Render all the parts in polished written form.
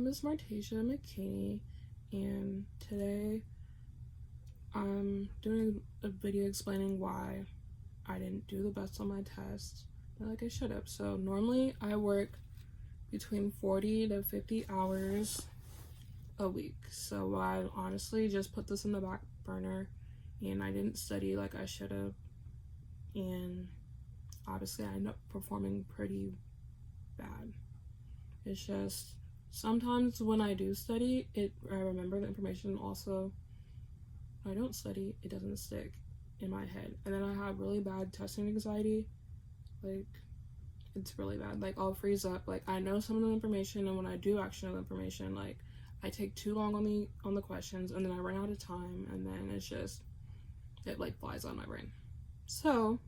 is Martasia McKinney, and today I'm doing a video explaining why I didn't do the best on my test like I should have. So normally I work between 40 to 50 hours a week. So I honestly just put this in the back burner and I didn't study like I should have. And obviously I ended up performing pretty bad. It's just sometimes when I do study, I remember the information. Also, when I don't study, it doesn't stick in my head. And then I have really bad testing anxiety. Like, it's really bad. Like, I'll freeze up. Like, I know some of the information, and when I do actually know the information, like, I take too long on the questions, and then I run out of time, and then it's just, it like flies on my brain. So,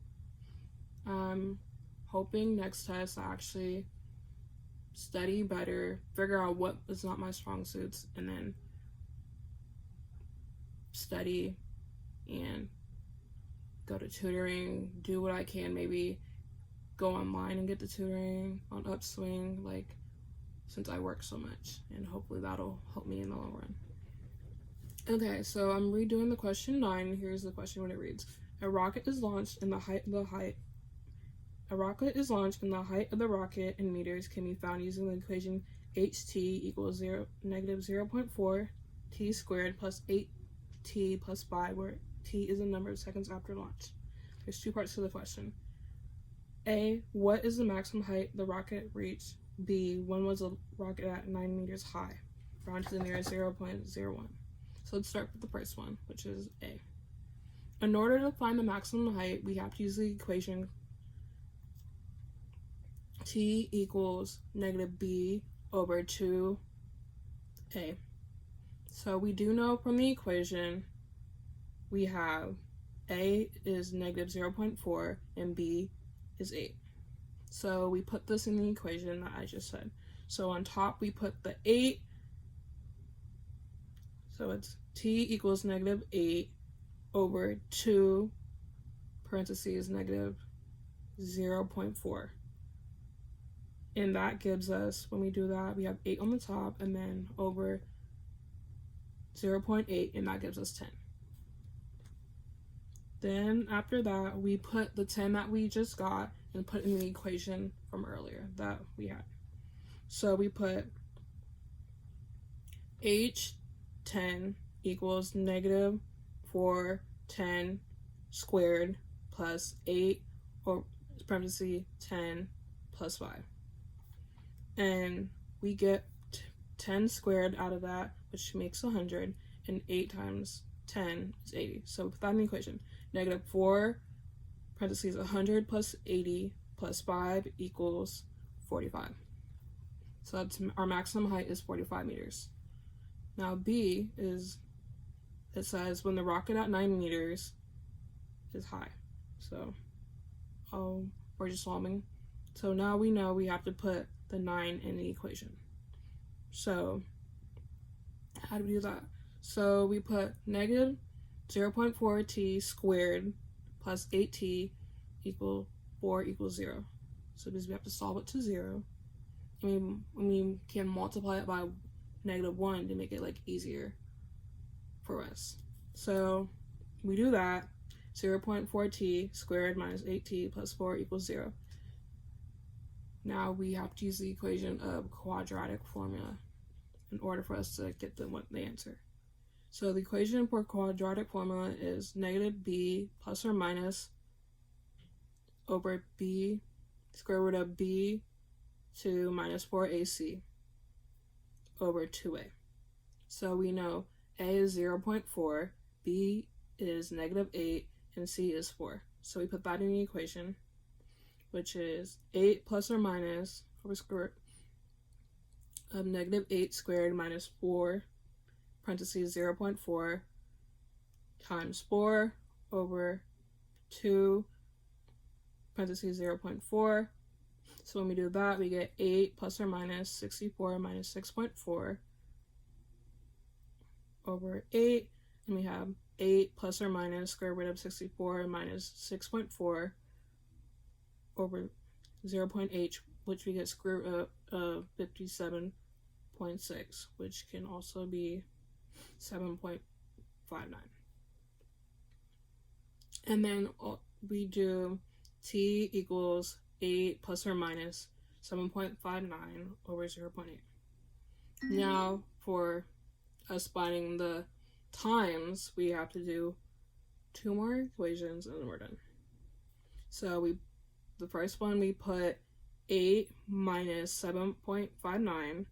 I'm hoping next test I actually study better, figure out what is not my strong suits, and then study and go to tutoring, do what I can, maybe go online and get the tutoring on Upswing, like, since I work so much, and hopefully that'll help me in the long run. Okay, so I'm redoing the question 9. Here's the question when it reads: A rocket is launched and the height of the rocket in meters can be found using the equation ht equals negative 0.4 t squared plus 8t plus 5, where t is the number of seconds after launch. There's two parts to the question. A, what is the maximum height the rocket reached? B, when was the rocket at 9 meters high? Round to the nearest 0.01. So let's start with the first one, which is A. In order to find the maximum height, we have to use the equation t equals negative b over 2a. So we do know from the equation we have a is negative 0.4 and b is 8. So we put this in the equation that I just said. So on top we put the 8. So it's t equals negative 8 over 2 parentheses negative 0.4. And that gives us, when we do that, we have 8 on the top and then over 0.8, and that gives us 10. Then after that, we put the 10 that we just got and put in the equation from earlier that we had. So we put h10 equals negative 410 squared plus 8 or parentheses 10 plus 5. And we get 10 squared out of that, which makes 100, and 8 times 10 is 80. So we put that in the equation. Negative 4 parentheses 100 plus 80 plus 5 equals 45. So that's our maximum height is 45 meters. Now B is, it says when the rocket at 9 meters is high. So we're just solving. So now we know we have to put the 9 in the equation. So how do we do that? So we put negative 0.4t squared plus 8t equal 4 equals 0. So because we have to solve it to 0. We can multiply it by negative 1 to make it like easier for us. So we do that. 0.4t squared minus 8t plus 4 equals 0. Now we have to use the equation of quadratic formula in order for us to get the answer. So the equation for quadratic formula is negative b plus or minus over b square root of b to minus 4ac over 2a. So we know a is 0.4, b is negative 8, and c is 4. So we put that in the equation, which is 8 plus or minus over square root of negative 8 squared minus 4 parentheses 0.4 times 4 over 2 parentheses 0.4. So when we do that, we get 8 plus or minus 64 minus 6.4 over 8, and we have 8 plus or minus square root of 64 minus 6.4 over 0.8, which we get square root of 57.5. 0.6, which can also be 7.59. And then we do t equals 8 plus or minus 7.59 over 0.8. Now, for us finding the times, we have to do 2 more equations and then we're done. So the first one, we put 8 minus 7.59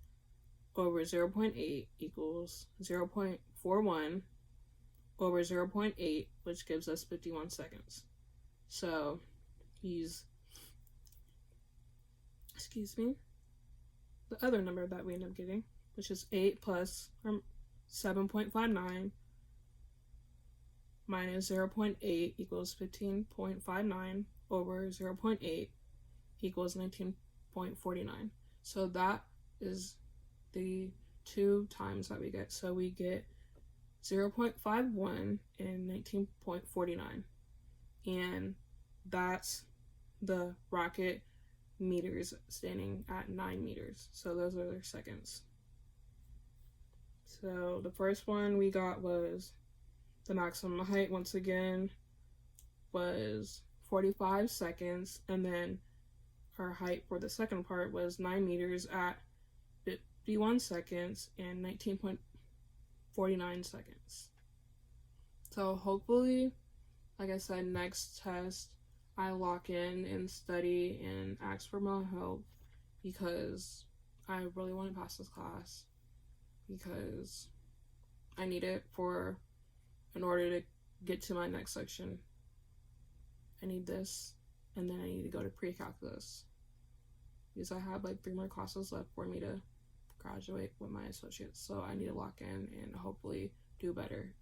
over 0.8 equals 0.41 over 0.8, which gives us 51 seconds. So use, the other number that we end up getting, which is 8 plus 7.59 minus 0.8 equals 15.59 over 0.8 equals 19.49. So that is the 2 times that we get. So we get 0.51 and 19.49. And that's the rocket meters standing at 9 meters. So those are their seconds. So the first one we got was the maximum height, once again, was 45 seconds. And then our height for the second part was 9 meters at 51 seconds and 19.49 seconds. So hopefully, like I said, next test I lock in and study and ask for more help, because I really want to pass this class, because I need it in order to get to my next section. I need this, and then I need to go to pre-calculus, because I have like 3 more classes left for me to graduate with my associates. So I need to lock in and hopefully do better